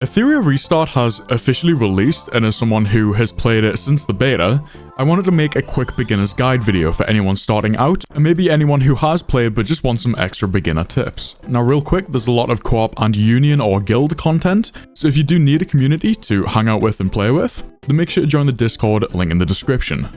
Etheria Restart has officially released, and as someone who has played it since the beta, I wanted to make a quick beginner's guide video for anyone starting out, and maybe anyone who has played but just wants some extra beginner tips. Now real quick, there's a lot of co-op and union or guild content, so if you do need a community to hang out with and play with, then make sure to join the Discord, link in the description.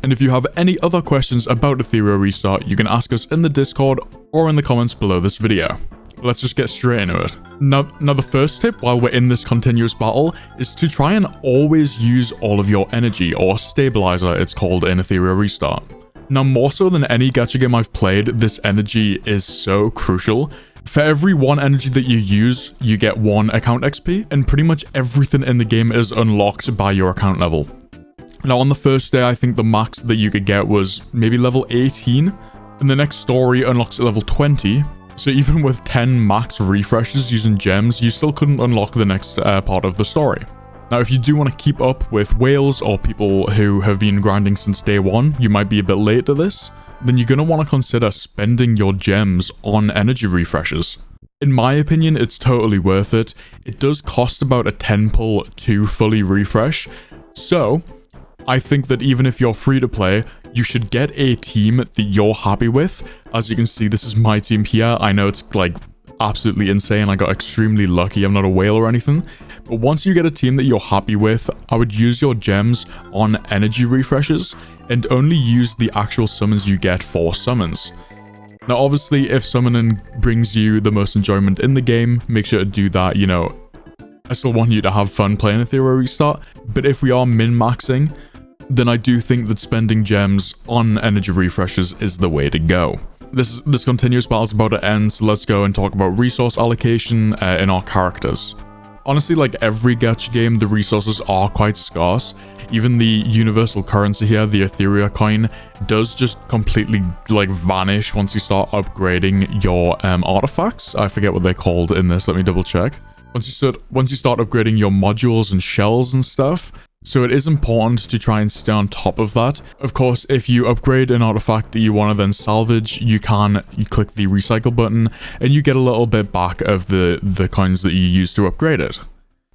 And if you have any other questions about Etheria Restart, you can ask us in the Discord or in the comments below this video. Let's just get straight into it. Now the first tip while we're in this continuous battle is to try and always use all of your energy, or stabilizer it's called in Etheria Restart. Now more so than any gacha game I've played, this energy is so crucial. For every 1 energy that you use, you get 1 account XP, and pretty much everything in the game is unlocked by your account level. Now on the first day, I think the max that you could get was maybe level 18, and the next story unlocks at level 20. So even with 10 max refreshes using gems, you still couldn't unlock the next part of the story. Now if you do want to keep up with whales or people who have been grinding since day 1, you might be a bit late to this, then you're going to want to consider spending your gems on energy refreshes. In my opinion, it's totally worth it. It does cost about a 10 pull to fully refresh, so I think that even if you're free to play, you should get a team that you're happy with. As you can see, this is my team here. I know it's like absolutely insane. I got extremely lucky. I'm not a whale or anything. But once you get a team that you're happy with, I would use your gems on energy refreshes and only use the actual summons you get for summons. Now, obviously, if summoning brings you the most enjoyment in the game, make sure to do that. You know, I still want you to have fun playing Etheria Restart. But if we are min-maxing, then I do think that spending gems on energy refreshes is the way to go. This continuous battle is about to end, so let's go and talk about resource allocation in our characters. Honestly, like every gacha game, the resources are quite scarce. Even the universal currency here, the Etheria coin, does just completely like vanish once you start upgrading your artifacts. I forget what they're called in this, let me double check. Once you start upgrading your modules and shells and stuff, so it is important to try and stay on top of that. Of course, if you upgrade an artifact that you want to then salvage, you click the recycle button and you get a little bit back of the coins that you use to upgrade it.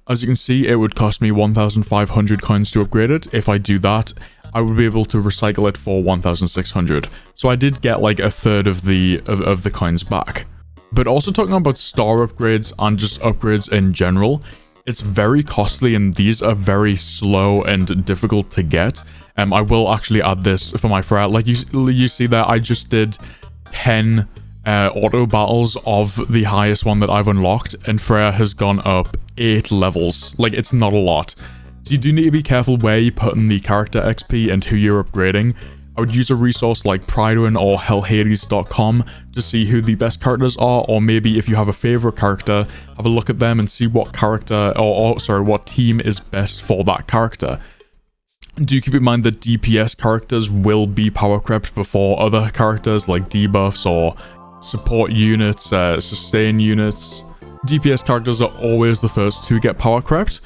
As you can see, it would cost me 1,500 coins to upgrade it. If I do that, I would be able to recycle it for 1,600. So I did get like a third of the coins back. But also talking about star upgrades and just upgrades in general, it's very costly and these are very slow and difficult to get. I will actually add this for my Freya. Like you see there, I just did 10 auto battles of the highest one that I've unlocked, and Freya has gone up 8 levels. Like, it's not a lot. So you do need to be careful where you put in the character XP and who you're upgrading. I would use a resource like Pridewin or hellhades.com to see who the best characters are, or maybe if you have a favorite character, have a look at them and see what character, what team is best for that character. Do keep in mind that DPS characters will be power crept before other characters like debuffs or support units, sustain units. DPS characters are always the first to get power crept.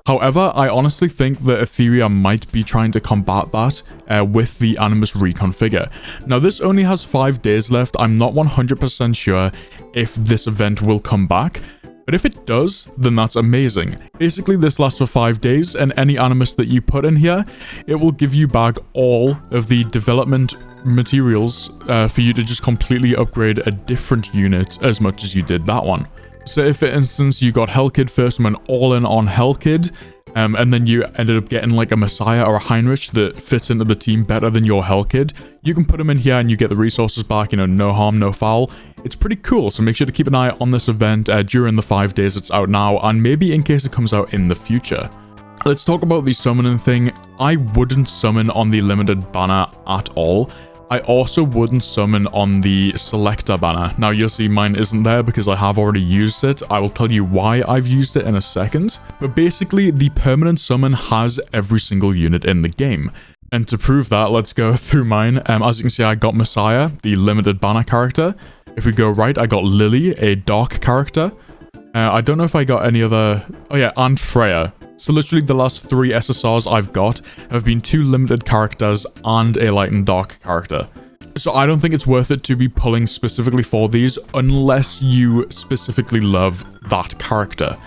However, I honestly think that Etheria might be trying to combat that with the animus reconfigure. Now, this only has 5 days left. I'm not 100% sure if this event will come back, but if it does, then that's amazing. Basically, this lasts for 5 days, and any animus that you put in here, it will give you back all of the development materials for you to just completely upgrade a different unit as much as you did that one. So if, for instance, you got Hellkid first and went all in on Hellkid, and then you ended up getting like a Messiah or a Heinrich that fits into the team better than your Hellkid, you can put them in here and you get the resources back, you know, no harm, no foul. It's pretty cool, so make sure to keep an eye on this event during the 5 days it's out now, and maybe in case it comes out in the future. Let's talk about the summoning thing. I wouldn't summon on the limited banner at all. I also wouldn't summon on the selector banner. Now you'll see mine isn't there because I have already used it. I will tell you why I've used it in a second. But basically, the permanent summon has every single unit in the game. And to prove that, let's go through mine. As you can see, I got Messiah, the limited banner character. If we go right, I got Lily, a dark character. I don't know if I got any other... Oh yeah, and Freya. So literally the last 3 SSRs I've got have been 2 limited characters and a light and dark character. So I don't think it's worth it to be pulling specifically for these unless you specifically love that character.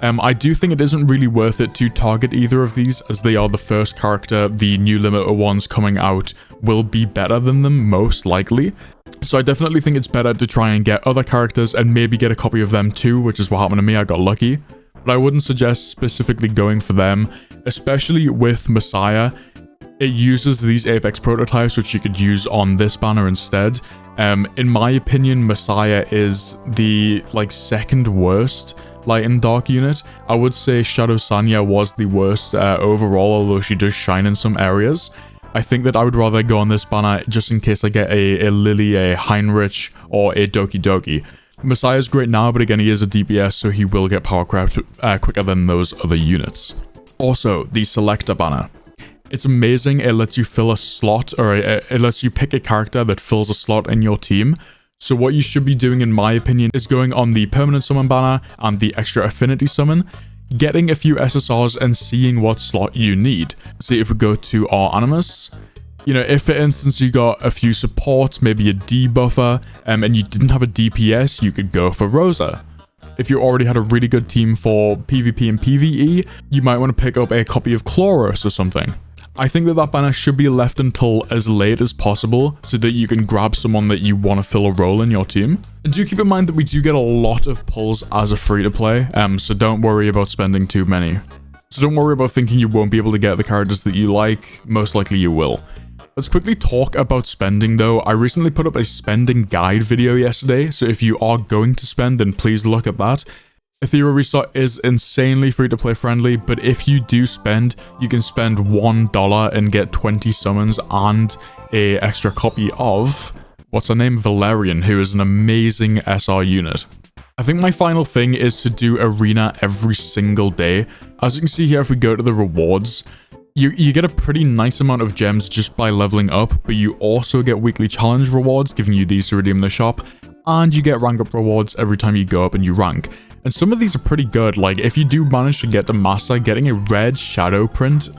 I do think it isn't really worth it to target either of these, as they are the first character. The new limiter ones coming out will be better than them, most likely. So I definitely think it's better to try and get other characters and maybe get a copy of them too, which is what happened to me. I got lucky. But I wouldn't suggest specifically going for them, especially with Messiah. It uses these Apex prototypes, which you could use on this banner instead. In my opinion, Messiah is the second worst light and dark unit. I would say Shadow Sanya was the worst overall, although she does shine in some areas. I think that I would rather go on this banner just in case I get a Lily, a Heinrich, or a Doki Doki. Messiah's great now, but again, he is a DPS, so he will get power crept quicker than those other units. Also, the Selector banner. It's amazing. It lets you fill a slot, or it lets you pick a character that fills a slot in your team. So what you should be doing, in my opinion, is going on the permanent summon banner and the extra affinity summon, getting a few SSRs and seeing what slot you need. See, if we go to our animus, you know, if for instance you got a few supports, maybe a debuffer, and you didn't have a DPS, you could go for Rosa. If you already had a really good team for PvP and PvE, you might want to pick up a copy of Chloros or something. I think that banner should be left until as late as possible so that you can grab someone that you want to fill a role in your team. And do keep in mind that we do get a lot of pulls as a free-to-play, so don't worry about spending too many. So don't worry about thinking you won't be able to get the characters that you like. Most likely you will. Let's quickly talk about spending though. I recently put up a spending guide video yesterday, so if you are going to spend, then please look at that. Etheria Restart is insanely free-to-play friendly, but if you do spend, you can spend $1 and get 20 summons and a extra copy of, what's her name, Valerian, who is an amazing SR unit. I think my final thing is to do arena every single day. As you can see here, if we go to the rewards, you get a pretty nice amount of gems just by leveling up, but you also get weekly challenge rewards, giving you these to redeem in the shop, and you get rank up rewards every time you go up and you rank. And some of these are pretty good. Like, if you do manage to get to Master, getting a red shadow print,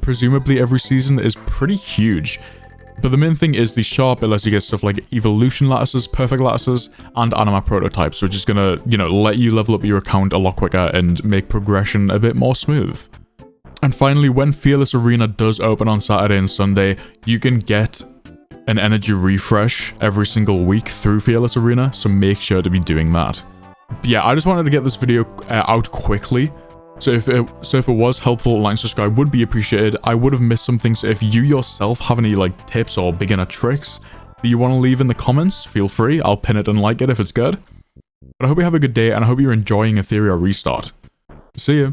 presumably every season, is pretty huge. But the main thing is the shop. It lets you get stuff like evolution lattices, perfect lattices, and anima prototypes, which is gonna, you know, let you level up your account a lot quicker and make progression a bit more smooth. And finally, when Fearless Arena does open on Saturday and Sunday, you can get an energy refresh every single week through Fearless Arena, so make sure to be doing that. But yeah, I just wanted to get this video out quickly. So if it was helpful, like and subscribe would be appreciated. I would have missed something, so if you yourself have any tips or beginner tricks that you want to leave in the comments, feel free. I'll pin it and like it if it's good. But I hope you have a good day, and I hope you're enjoying Etheria Restart. See ya.